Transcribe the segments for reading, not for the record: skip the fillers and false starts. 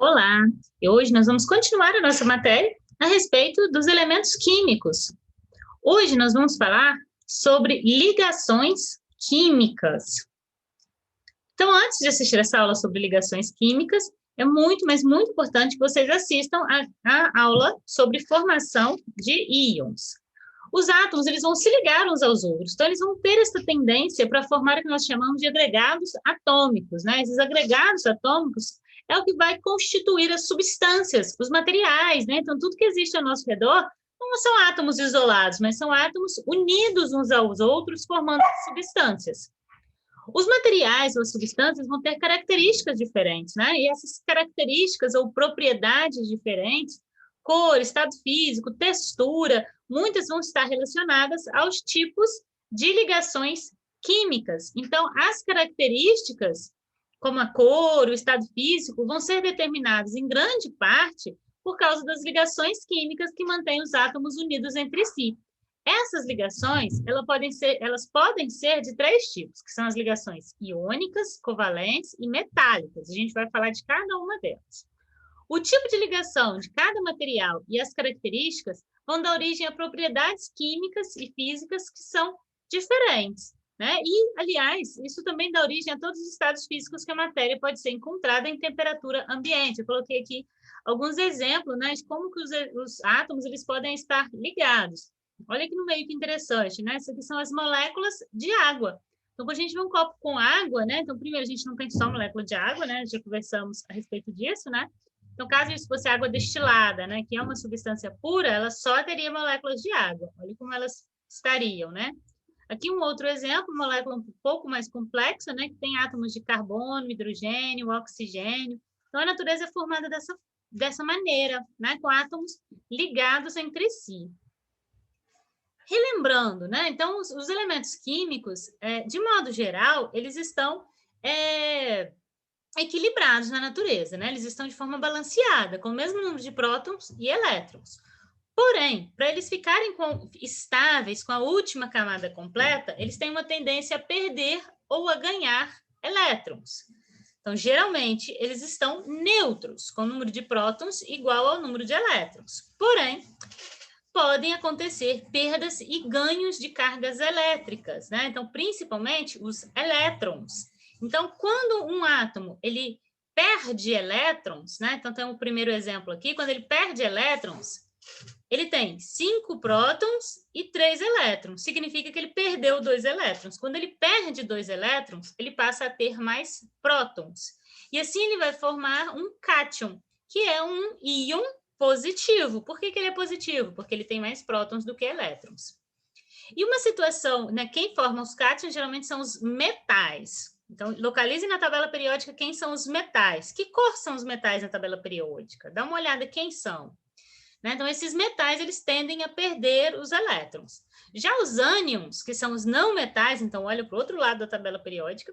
Olá! E hoje nós vamos continuar a nossa matéria a respeito dos elementos químicos. Hoje nós vamos falar sobre ligações químicas. Então, antes de assistir essa aula sobre ligações químicas, é muito, mas muito importante que vocês assistam a aula sobre formação de íons. Os átomos, eles vão se ligar uns aos outros, então eles vão ter essa tendência para formar o que nós chamamos de agregados atômicos, né? Esses agregados atômicos é o que vai constituir as substâncias, os materiais, né? Então, tudo que existe ao nosso redor não são átomos isolados, mas são átomos unidos uns aos outros, formando substâncias. Os materiais ou as substâncias vão ter características diferentes, né? E essas características ou propriedades diferentes, cor, estado físico, textura, muitas vão estar relacionadas aos tipos de ligações químicas. Então, as características, como a cor, o estado físico, vão ser determinadas em grande parte por causa das ligações químicas que mantêm os átomos unidos entre si. Essas ligações, elas podem ser de três tipos, que são as ligações iônicas, covalentes e metálicas. A gente vai falar de cada uma delas. O tipo de ligação de cada material e as características vão dar origem a propriedades químicas e físicas que são diferentes, né? E, aliás, isso também dá origem a todos os estados físicos que a matéria pode ser encontrada em temperatura ambiente. Eu coloquei aqui alguns exemplos, né, de como que os átomos eles podem estar ligados. Olha aqui no meio que interessante, né? Essas aqui são as moléculas de água. Então, quando a gente vê um copo com água, né? Então, primeiro, a gente não tem só molécula de água, né? Já conversamos a respeito disso, né? Então, caso isso fosse água destilada, né? Que é uma substância pura, ela só teria moléculas de água. Olha como elas estariam, né? Aqui um outro exemplo, uma molécula um pouco mais complexa, né? Que tem átomos de carbono, hidrogênio, oxigênio. Então, a natureza é formada dessa maneira, né? Com átomos ligados entre si. Relembrando, né? Então, os elementos químicos, de modo geral, eles estão equilibrados na natureza, né? Eles estão de forma balanceada, com o mesmo número de prótons e elétrons. Porém, para eles ficarem estáveis com a última camada completa, eles têm uma tendência a perder ou a ganhar elétrons. Então, geralmente, eles estão neutros, com o número de prótons igual ao número de elétrons. Porém, podem acontecer perdas e ganhos de cargas elétricas, né? Então, principalmente os elétrons. Então, quando um átomo ele perde elétrons, né? Então, tem o primeiro exemplo aqui, quando ele perde elétrons, ele tem 5 prótons e 3 elétrons. Significa que ele perdeu 2 elétrons. Quando ele perde 2 elétrons, ele passa a ter mais prótons. E assim ele vai formar um cátion, que é um íon positivo. Por que ele é positivo? Porque ele tem mais prótons do que elétrons. E uma situação, né, quem forma os cátions geralmente são os metais. Então, localize na tabela periódica quem são os metais. Que cor são os metais na tabela periódica? Dá uma olhada quem são. Né? Então, esses metais, eles tendem a perder os elétrons. Já os ânions, que são os não metais, então olha para o outro lado da tabela periódica,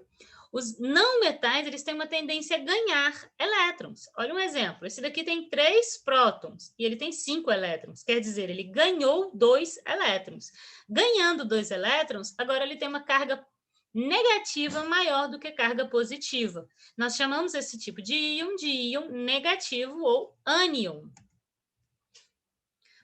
os não metais, eles têm uma tendência a ganhar elétrons. Olha um exemplo, esse daqui tem 3 prótons e ele tem 5 elétrons, quer dizer, ele ganhou 2 elétrons. Ganhando 2 elétrons, agora ele tem uma carga negativa maior do que carga positiva. Nós chamamos esse tipo de íon negativo ou ânion.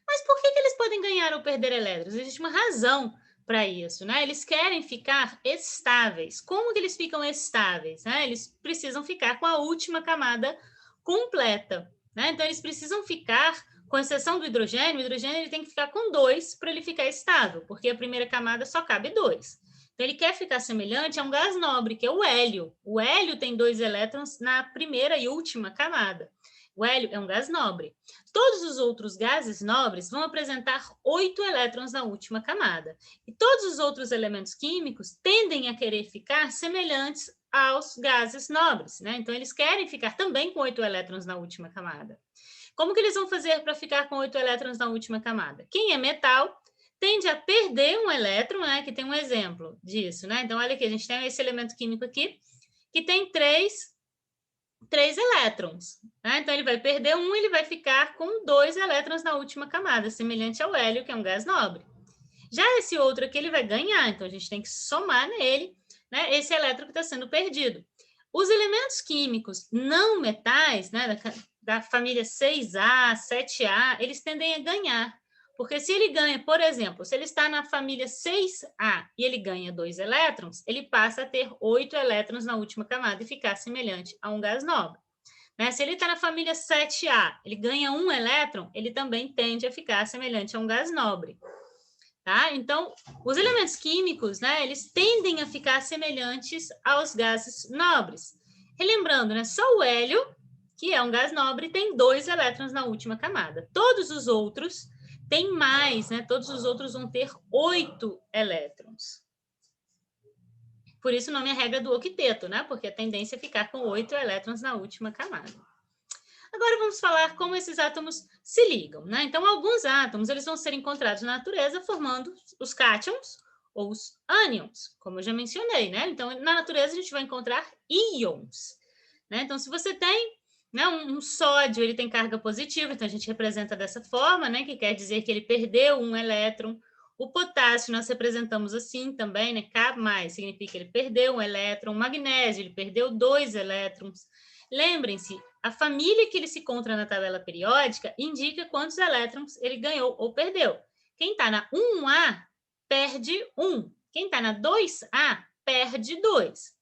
Mas por que eles podem ganhar ou perder elétrons? Existe uma razão para isso, né? Eles querem ficar estáveis. Como que eles ficam estáveis? Né? Eles precisam ficar com a última camada completa, né? Então, eles precisam ficar, com exceção do hidrogênio, o hidrogênio ele tem que ficar com 2 para ele ficar estável, porque a primeira camada só cabe 2. Então, ele quer ficar semelhante a um gás nobre, que é o hélio. O hélio tem 2 elétrons na primeira e última camada. O hélio é um gás nobre. Todos os outros gases nobres vão apresentar 8 elétrons na última camada. E todos os outros elementos químicos tendem a querer ficar semelhantes aos gases nobres, né? Então, eles querem ficar também com 8 elétrons na última camada. Como que eles vão fazer para ficar com 8 elétrons na última camada? Quem é metal tende a perder um elétron, né? Que tem um exemplo disso, né? Então, olha aqui, a gente tem esse elemento químico aqui, que tem 3 elétrons. Né? Então, ele vai perder um, ele vai ficar com 2 elétrons na última camada, semelhante ao hélio, que é um gás nobre. Já esse outro aqui, ele vai ganhar, então a gente tem que somar nele, né, esse elétron que está sendo perdido. Os elementos químicos não metais, né, da família 6A, 7A, eles tendem a ganhar. Porque se ele ganha, por exemplo, se ele está na família 6A e ele ganha 2 elétrons, ele passa a ter 8 elétrons na última camada e ficar semelhante a um gás nobre. Né? Se ele está na família 7A, ele ganha 1 elétron, ele também tende a ficar semelhante a um gás nobre. Tá? Então, os elementos químicos, né, eles tendem a ficar semelhantes aos gases nobres. Relembrando, né, só o hélio, que é um gás nobre, tem 2 elétrons na última camada. Todos os outros têm mais, né? Todos os outros vão ter 8 elétrons. Por isso o nome é regra do octeto, né? Porque a tendência é ficar com 8 elétrons na última camada. Agora vamos falar como esses átomos se ligam, né? Então, alguns átomos eles vão ser encontrados na natureza formando os cátions ou os ânions, como eu já mencionei, né? Então, na natureza a gente vai encontrar íons, né? Então, se você tem, né, um sódio, ele tem carga positiva, então a gente representa dessa forma, né? Que quer dizer que ele perdeu um elétron. O potássio nós representamos assim também, né? K+, significa que ele perdeu um elétron. O magnésio, ele perdeu 2 elétrons. Lembrem-se, a família que ele se encontra na tabela periódica indica quantos elétrons ele ganhou ou perdeu. Quem está na 1A perde 1. Quem está na 2A perde 2.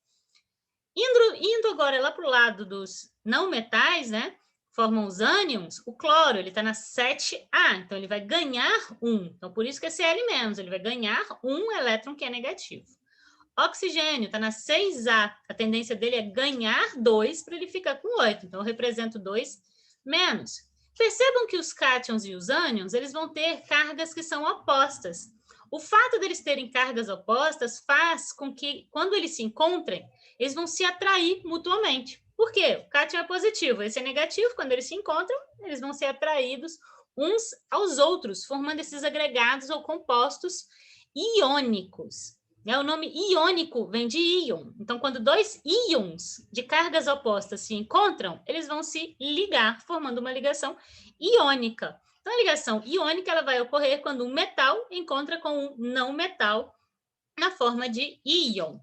Indo agora lá para o lado dos não metais, né? Formam os ânions, o cloro, ele está na 7A, então ele vai ganhar 1. Então, por isso que é Cl-, ele vai ganhar 1 elétron que é negativo. Oxigênio está na 6A, a tendência dele é ganhar 2 para ele ficar com 8. Então, eu represento 2 menos. Percebam que os cátions e os ânions, eles vão ter cargas que são opostas. O fato deles terem cargas opostas faz com que, quando eles se encontrem, eles vão se atrair mutuamente. Por quê? O cátion é positivo, esse é negativo. Quando eles se encontram, eles vão ser atraídos uns aos outros, formando esses agregados ou compostos iônicos. O nome iônico vem de íon. Então, quando 2 íons de cargas opostas se encontram, eles vão se ligar, formando uma ligação iônica. Então, a ligação iônica ela vai ocorrer quando um metal encontra com um não metal na forma de íon.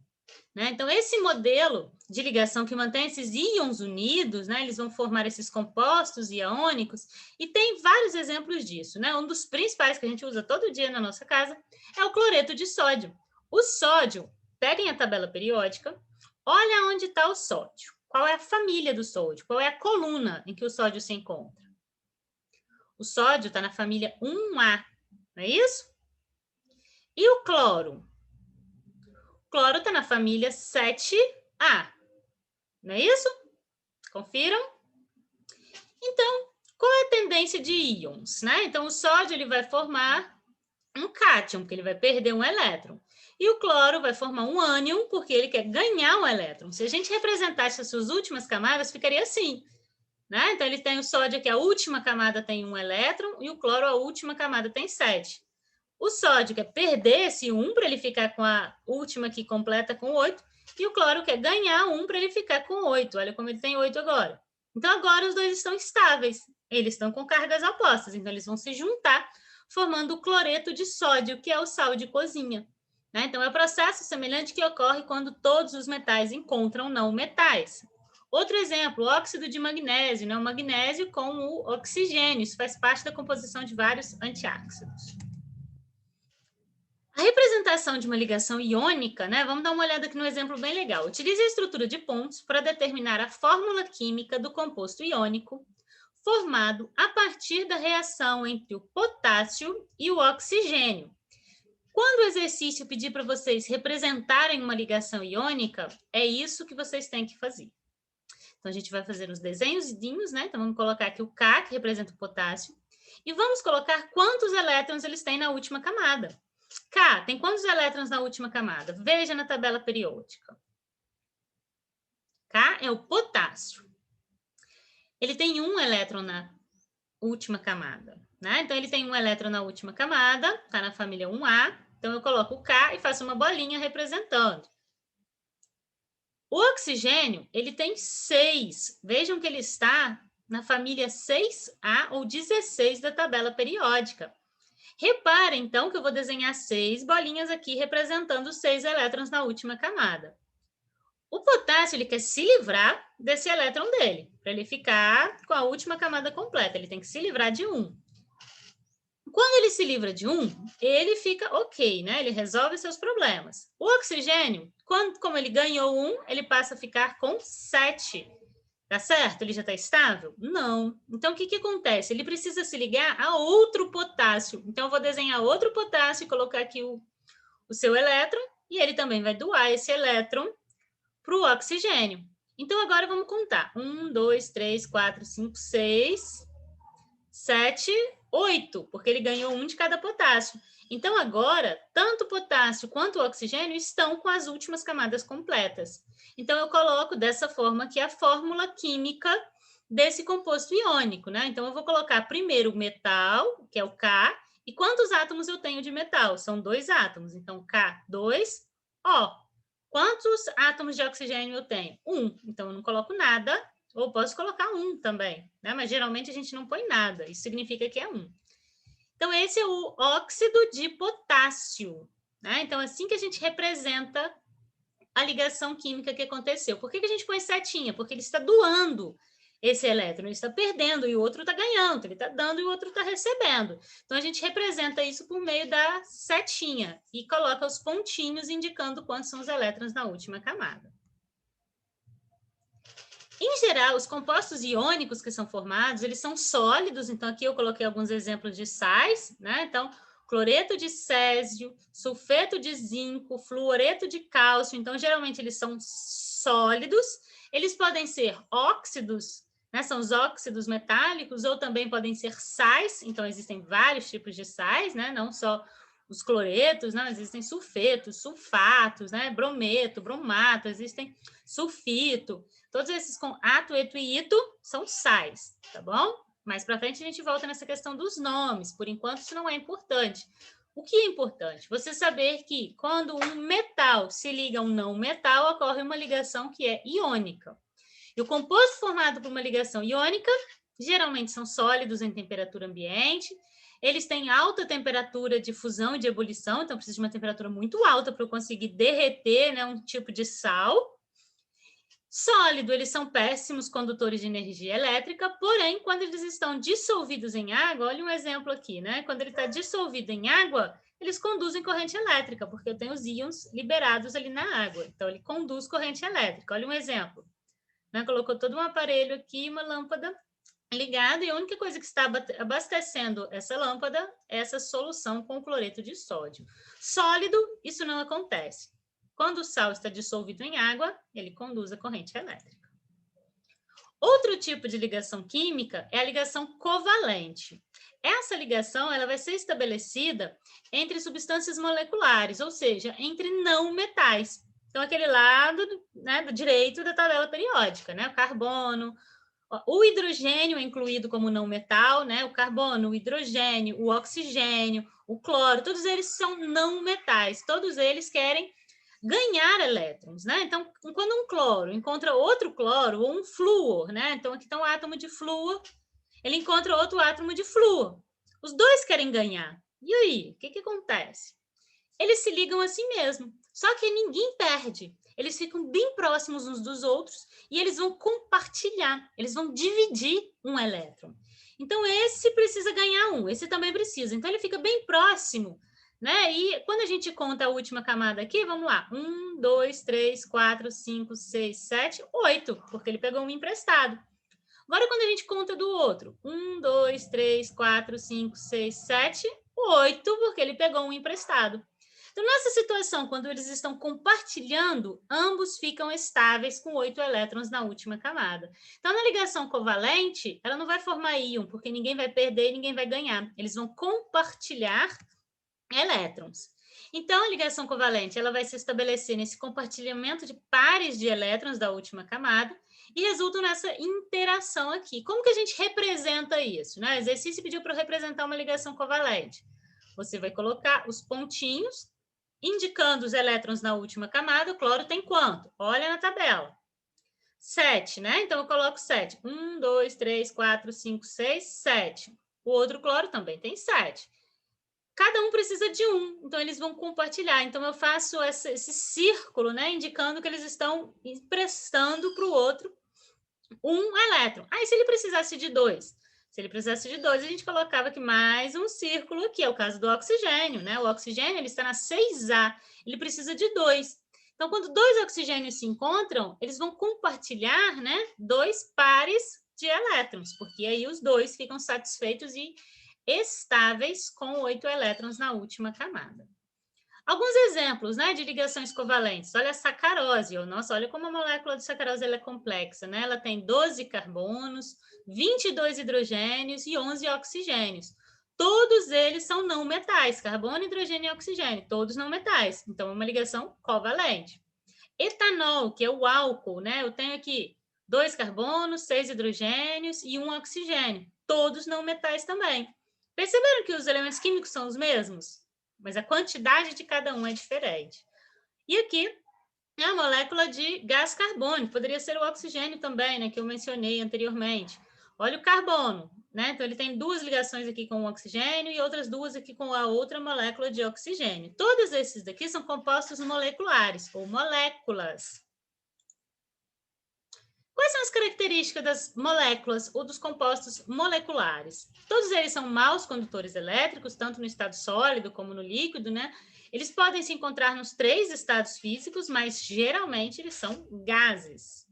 Né? Então, esse modelo de ligação que mantém esses íons unidos, né, eles vão formar esses compostos iônicos, e tem vários exemplos disso. Né? Um dos principais que a gente usa todo dia na nossa casa é o cloreto de sódio. O sódio, peguem a tabela periódica, olha onde está o sódio. Qual é a família do sódio? Qual é a coluna em que o sódio se encontra? O sódio está na família 1A, não é isso? E o cloro? O cloro está na família 7A, não é isso? Confiram? Então, qual é a tendência de íons? Né? Então, o sódio ele vai formar um cátion, porque ele vai perder um elétron. E o cloro vai formar um ânion, porque ele quer ganhar um elétron. Se a gente representasse as suas últimas camadas, ficaria assim. Né? Então, ele tem o sódio aqui, a última camada tem 1 elétron, e o cloro, a última camada, tem 7. O sódio quer perder esse 1 para ele ficar com a última que completa com 8, e o cloro quer ganhar 1 para ele ficar com 8. Olha como ele tem 8 agora. Então, agora os dois estão estáveis. Eles estão com cargas opostas, então eles vão se juntar, formando o cloreto de sódio, que é o sal de cozinha. Né? Então, é um processo semelhante que ocorre quando todos os metais encontram não metais. Outro exemplo, o óxido de magnésio, né? O magnésio com o oxigênio. Isso faz parte da composição de vários antiácidos. A representação de uma ligação iônica, né? Vamos dar uma olhada aqui no exemplo bem legal. Utilize a estrutura de pontos para determinar a fórmula química do composto iônico formado a partir da reação entre o potássio e o oxigênio. Quando o exercício pedir para vocês representarem uma ligação iônica, é isso que vocês têm que fazer. Então, a gente vai fazer os desenhozinhos, né? Então, vamos colocar aqui o K, que representa o potássio, e vamos colocar quantos elétrons eles têm na última camada. K, tem quantos elétrons na última camada? Veja na tabela periódica. K é o potássio. Ele tem 1 elétron na última camada, né? Então, ele tem 1 elétron na última camada, está na família 1A. Então, eu coloco o K e faço uma bolinha representando. O oxigênio, ele tem 6. Vejam que ele está na família 6A ou 16 da tabela periódica. Reparem, então, que eu vou desenhar 6 bolinhas aqui representando 6 elétrons na última camada. O potássio, ele quer se livrar desse elétron dele, para ele ficar com a última camada completa. Ele tem que se livrar de um. Quando ele se livra de um, ele fica ok, né? Ele resolve seus problemas. O oxigênio, como ele ganhou um, ele passa a ficar com 7. Tá certo? Ele já está estável? Não. Então, o que acontece? Ele precisa se ligar a outro potássio. Então, eu vou desenhar outro potássio e colocar aqui o seu elétron, e ele também vai doar esse elétron para o oxigênio. Então, agora vamos contar. 1, 2, 3, 4, 5, 6, 7, 8, porque ele ganhou um de cada potássio. Então, agora, tanto o potássio quanto o oxigênio estão com as últimas camadas completas. Então, eu coloco dessa forma aqui a fórmula química desse composto iônico, né? Então, eu vou colocar primeiro o metal, que é o K, e quantos átomos eu tenho de metal? São 2 átomos. Então, K2O. Quantos átomos de oxigênio eu tenho? 1. Então, eu não coloco nada, ou posso colocar 1 também, né? Mas geralmente a gente não põe nada, isso significa que é 1. Então, esse é o óxido de potássio, né? Então, assim que a gente representa a ligação química que aconteceu. Por que a gente põe setinha? Porque ele está doando esse elétron, ele está perdendo e o outro está ganhando, ele está dando e o outro está recebendo. Então, a gente representa isso por meio da setinha e coloca os pontinhos indicando quantos são os elétrons na última camada. Em geral, os compostos iônicos que são formados, eles são sólidos, então aqui eu coloquei alguns exemplos de sais, né? Então, cloreto de césio, sulfeto de zinco, fluoreto de cálcio, então geralmente eles são sólidos, eles podem ser óxidos, né? São os óxidos metálicos, ou também podem ser sais, então existem vários tipos de sais, né? Não só os cloretos, não, existem sulfetos, sulfatos, né? Brometo, bromato, existem sulfito. Todos esses com ato, eto e ito são sais, tá bom? Mais para frente a gente volta nessa questão dos nomes. Por enquanto isso não é importante. O que é importante? Você saber que quando um metal se liga a um não metal, ocorre uma ligação que é iônica. E o composto formado por uma ligação iônica, geralmente são sólidos em temperatura ambiente, eles têm alta temperatura de fusão e de ebulição, então precisa de uma temperatura muito alta para eu conseguir derreter, né, um tipo de sal. Sólido, eles são péssimos condutores de energia elétrica, porém, quando eles estão dissolvidos em água, olha um exemplo aqui, né? Quando ele está dissolvido em água, eles conduzem corrente elétrica, porque eu tenho os íons liberados ali na água. Então, ele conduz corrente elétrica. Olha um exemplo. Né? Colocou todo um aparelho aqui, uma lâmpada ligada, e a única coisa que está abastecendo essa lâmpada é essa solução com cloreto de sódio. Sólido, isso não acontece. Quando o sal está dissolvido em água, ele conduz a corrente elétrica. Outro tipo de ligação química é a ligação covalente. Essa ligação ela vai ser estabelecida entre substâncias moleculares, ou seja, entre não metais. Então, aquele lado, né, do direito da tabela periódica, né? O carbono, o hidrogênio é incluído como não metal, né? O carbono, o hidrogênio, o oxigênio, o cloro, todos eles são não metais. Todos eles querem ganhar elétrons, né? Então, quando um cloro encontra outro cloro, ou um flúor, né? Então, aqui está um átomo de flúor, ele encontra outro átomo de flúor. Os dois querem ganhar. E aí, o que acontece? Eles se ligam a si mesmo. Só que ninguém perde. Eles ficam bem próximos uns dos outros e eles vão compartilhar, eles vão dividir um elétron. Então, esse precisa ganhar um, esse também precisa. Então, ele fica bem próximo, né? E quando a gente conta a última camada aqui, vamos lá. 1, 2, 3, 4, 5, 6, 7, 8, porque ele pegou um emprestado. Agora, quando a gente conta do outro, 1, 2, 3, 4, 5, 6, 7, 8, porque ele pegou um emprestado. Então, nessa situação, quando eles estão compartilhando, ambos ficam estáveis com 8 elétrons na última camada. Então, na ligação covalente, ela não vai formar íon, porque ninguém vai perder e ninguém vai ganhar. Eles vão compartilhar elétrons. Então, a ligação covalente ela vai se estabelecer nesse compartilhamento de pares de elétrons da última camada e resulta nessa interação aqui. Como que a gente representa isso? Né? O exercício pediu para eu representar uma ligação covalente. Você vai colocar os pontinhos indicando os elétrons na última camada. O cloro tem quanto? Olha na tabela. 7, né? Então, eu coloco 7. 1, 2, 3, 4, 5, 6, 7. O outro cloro também tem 7. cada um precisa de um, então eles vão compartilhar. Então eu faço esse círculo, né, indicando que eles estão emprestando para o outro um elétron. Aí se ele precisasse de dois, a gente colocava aqui mais um círculo aqui, é o caso do oxigênio, né? O oxigênio ele está na 6A, ele precisa de dois. Então, quando dois oxigênios se encontram, eles vão compartilhar, né, dois pares de elétrons, porque aí os dois ficam satisfeitos e estáveis com 8 elétrons na última camada. Alguns exemplos, né, de ligações covalentes. Olha a sacarose. Nossa, olha como a molécula de sacarose ela é complexa, né? Ela tem 12 carbonos, 22 hidrogênios e 11 oxigênios. Todos eles são não metais, carbono, hidrogênio e oxigênio, todos não metais. Então, é uma ligação covalente. Etanol, que é o álcool, né? Eu tenho aqui 2 carbonos, 6 hidrogênios e 1 oxigênio. Todos não metais também. Perceberam que os elementos químicos são os mesmos? Mas a quantidade de cada um é diferente. E aqui é a molécula de gás carbônico, poderia ser o oxigênio também, né, que eu mencionei anteriormente. Olha o carbono, né? Então ele tem duas ligações aqui com o oxigênio e outras duas aqui com a outra molécula de oxigênio. Todos esses daqui são compostos moleculares, ou moléculas. Quais são as características das moléculas ou dos compostos moleculares? Todos eles são maus condutores elétricos, tanto no estado sólido como no líquido, né? Eles podem se encontrar nos 3 estados físicos, mas geralmente eles são gases.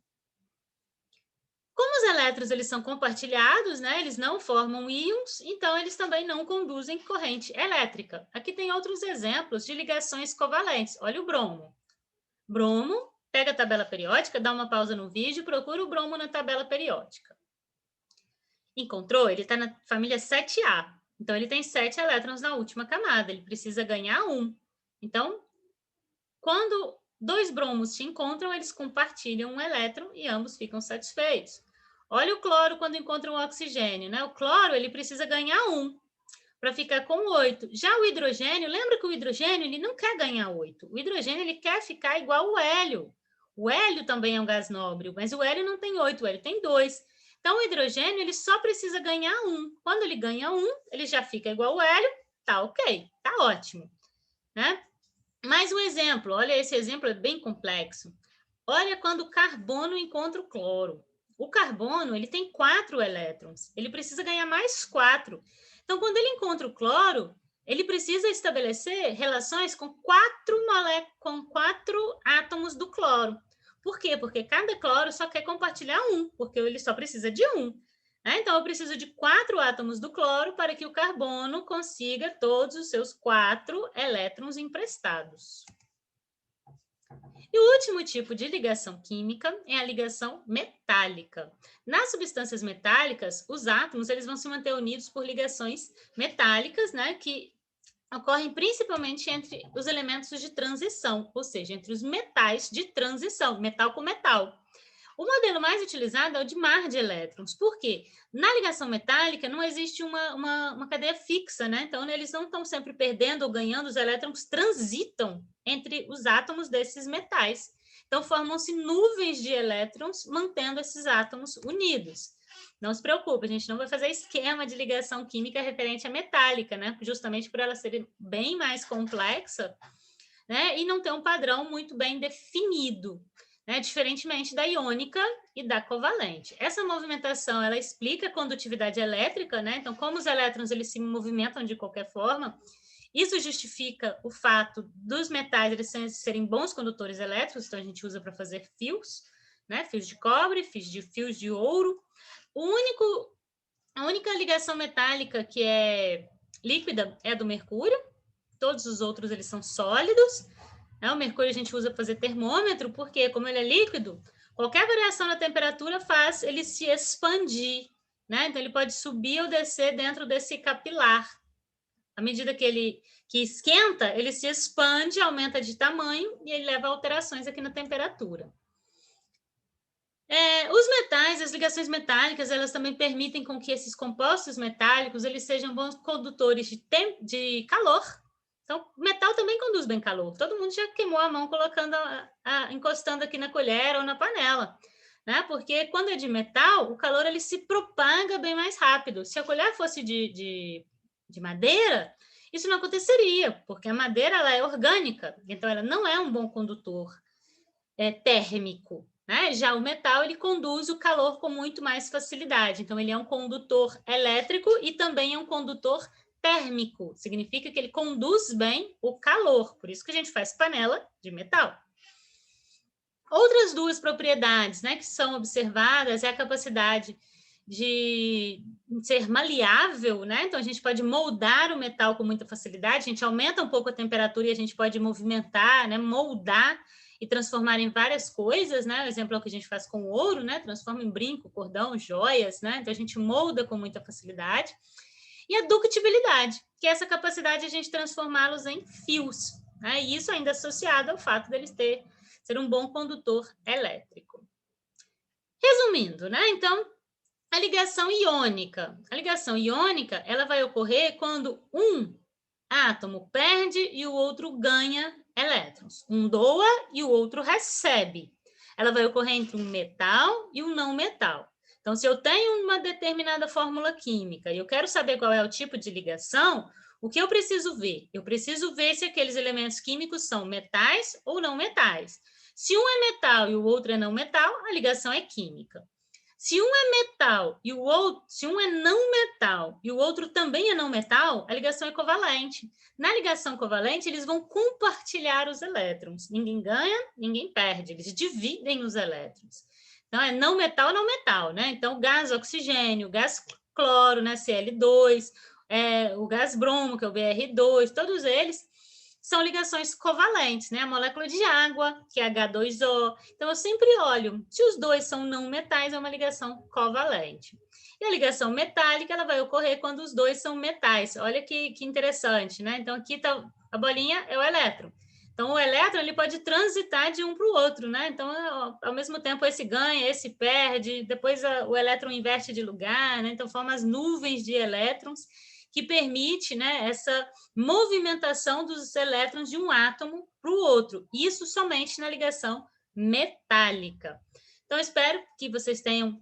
Como os elétrons eles são compartilhados, né? Eles não formam íons, então eles também não conduzem corrente elétrica. Aqui tem outros exemplos de ligações covalentes. Olha o bromo. Bromo, pega a tabela periódica, dá uma pausa no vídeo, procura o bromo na tabela periódica. Encontrou? Ele está na família 7A. Então, ele tem 7 elétrons na última camada. Ele precisa ganhar 1. Então, quando 2 bromos se encontram, eles compartilham um elétron e ambos ficam satisfeitos. Olha o cloro quando encontra um oxigênio, né? O cloro, ele precisa ganhar 1 para ficar com 8. Já o hidrogênio, lembra que o hidrogênio ele não quer ganhar 8. O hidrogênio ele quer ficar igual ao hélio. O hélio também é um gás nobre, mas o hélio não tem 8, o hélio tem 2. Então, o hidrogênio ele só precisa ganhar 1. Quando ele ganha 1, ele já fica igual ao hélio, tá ok, tá ótimo. Né? Mais um exemplo, olha, esse exemplo é bem complexo. Olha quando o carbono encontra o cloro. O carbono ele tem 4 elétrons, ele precisa ganhar mais 4. Então, quando ele encontra o cloro, ele precisa estabelecer relações com 4 átomos do cloro. Por quê? Porque cada cloro só quer compartilhar 1, porque ele só precisa de 1. Né? Então, eu preciso de 4 átomos do cloro para que o carbono consiga todos os seus 4 elétrons emprestados. E o último tipo de ligação química é a ligação metálica. Nas substâncias metálicas, os átomos eles vão se manter unidos por ligações metálicas, né, que ocorrem principalmente entre os elementos de transição, ou seja, entre os metais de transição, metal com metal. O modelo mais utilizado é o de mar de elétrons. Por quê? Na ligação metálica não existe uma cadeia fixa, né? Então, eles não estão sempre perdendo ou ganhando, os elétrons transitam entre os átomos desses metais. Então, formam-se nuvens de elétrons, mantendo esses átomos unidos. Não se preocupe, a gente não vai fazer esquema de ligação química referente à metálica, né? Justamente por ela ser bem mais complexa, né? E não ter um padrão muito bem definido. Né, diferentemente da iônica e da covalente. Essa movimentação, ela explica a condutividade elétrica, né? Então, como os elétrons eles se movimentam de qualquer forma, isso justifica o fato dos metais eles serem bons condutores elétricos, então a gente usa para fazer fios, né? Fios de cobre, fios de ouro. A única ligação metálica que é líquida é a do mercúrio, todos os outros eles são sólidos. O mercúrio a gente usa para fazer termômetro, porque como ele é líquido, qualquer variação na temperatura faz ele se expandir, né? Então, ele pode subir ou descer dentro desse capilar. À medida que esquenta, ele se expande, aumenta de tamanho e ele leva a alterações aqui na temperatura. Os metais, as ligações metálicas, elas também permitem com que esses compostos metálicos eles sejam bons condutores de calor. Então, metal também conduz bem calor. Todo mundo já queimou a mão colocando, encostando aqui na colher ou na panela, né? Porque quando é de metal, o calor ele se propaga bem mais rápido. Se a colher fosse de madeira, Isso não aconteceria, porque a madeira ela é orgânica, então ela não é um bom condutor térmico, né? Já o metal ele conduz o calor com muito mais facilidade, então ele é um condutor elétrico e também é um condutor térmico, significa que ele conduz bem o calor, por isso que a gente faz panela de metal. Outras duas propriedades, né, que são observadas é a capacidade de ser maleável, né? Então a gente pode moldar o metal com muita facilidade, a gente aumenta um pouco a temperatura e a gente pode movimentar, né, moldar e transformar em várias coisas, né? O exemplo é o que a gente faz com o ouro, né? Transforma em brinco, cordão, joias, né? Então a gente molda com muita facilidade. E a ductibilidade, que é essa capacidade de a gente transformá-los em fios, né? E isso ainda associado ao fato deles ser um bom condutor elétrico. Resumindo, né? Então, a ligação iônica. A ligação iônica, ela vai ocorrer quando um átomo perde e o outro ganha elétrons. Um doa e o outro recebe. Ela vai ocorrer entre um metal e um não metal. Então, se eu tenho uma determinada fórmula química e eu quero saber qual é o tipo de ligação, o que eu preciso ver? Eu preciso ver se aqueles elementos químicos são metais ou não metais. Se um é metal e o outro é não metal, a ligação é química. Se um é metal e o outro, se um é não metal e o outro também é não metal, a ligação é covalente. Na ligação covalente, eles vão compartilhar os elétrons. Ninguém ganha, ninguém perde. Eles dividem os elétrons. Então, é não metal, né? Então, gás oxigênio, gás cloro, né? Cl2, o gás bromo, que é o Br2, todos eles são ligações covalentes, né? A molécula de água, que é H2O. Então, eu sempre olho, se os dois são não metais, é uma ligação covalente. E a ligação metálica, ela vai ocorrer quando os dois são metais. Olha que interessante, né? Então, aqui tá, a bolinha é o elétron. Então, o elétron ele pode transitar de um para o outro, né? Então, ao mesmo tempo, esse ganha, esse perde, depois o elétron inverte de lugar, né? Então, forma as nuvens de elétrons, que permite, né, essa movimentação dos elétrons de um átomo para o outro. Isso somente na ligação metálica. Então, espero que vocês tenham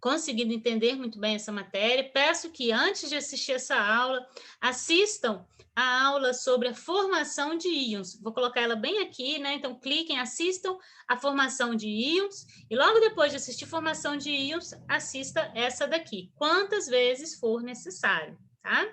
conseguido entender muito bem essa matéria. Peço que, antes de assistir essa aula, assistam a aula sobre a formação de íons. Vou colocar ela bem aqui, né? Então, cliquem, assistam a formação de íons e logo depois de assistir formação de íons, assista essa daqui, quantas vezes for necessário, tá?